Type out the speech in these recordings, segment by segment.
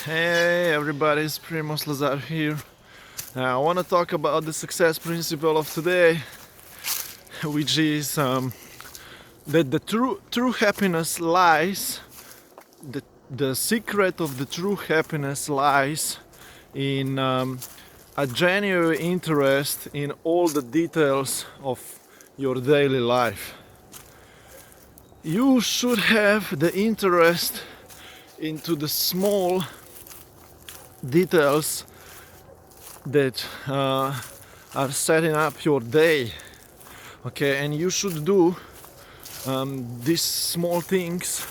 Hey everybody, it's Primoz Lazar here. I want to talk about the success principle of today, which is that the true happiness lies, the secret of the true happiness lies in a genuine interest in all the details of your daily life. You should have the interest into the small details that are setting up your day, okay, and you should do these small things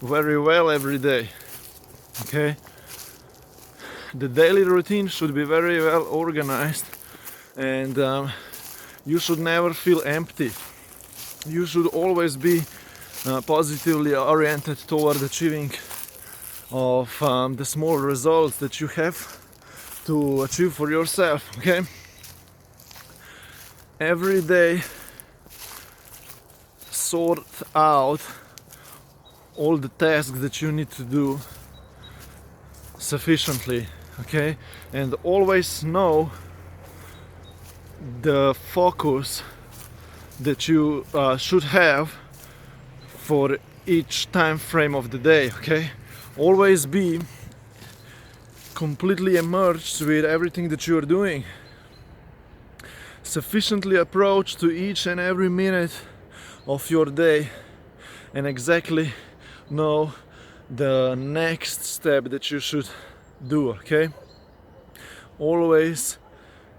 very well every day, okay. The daily routine should be very well organized, and you should never feel empty. You should always be positively oriented toward achieving of the small results that you have to achieve for yourself, okay. Every day sort out all the tasks that you need to do sufficiently, okay, and always know the focus that you should have for each time frame of the day, okay. Always be completely immersed with everything that you are doing. Sufficiently approach to each and every minute of your day and exactly know the next step that you should do, okay. Always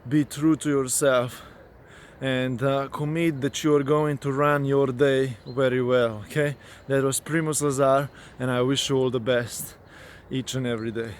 be true to yourself and commit that you are going to run your day very well, okay. That was Primoz Lazar, and I wish you all the best each and every day.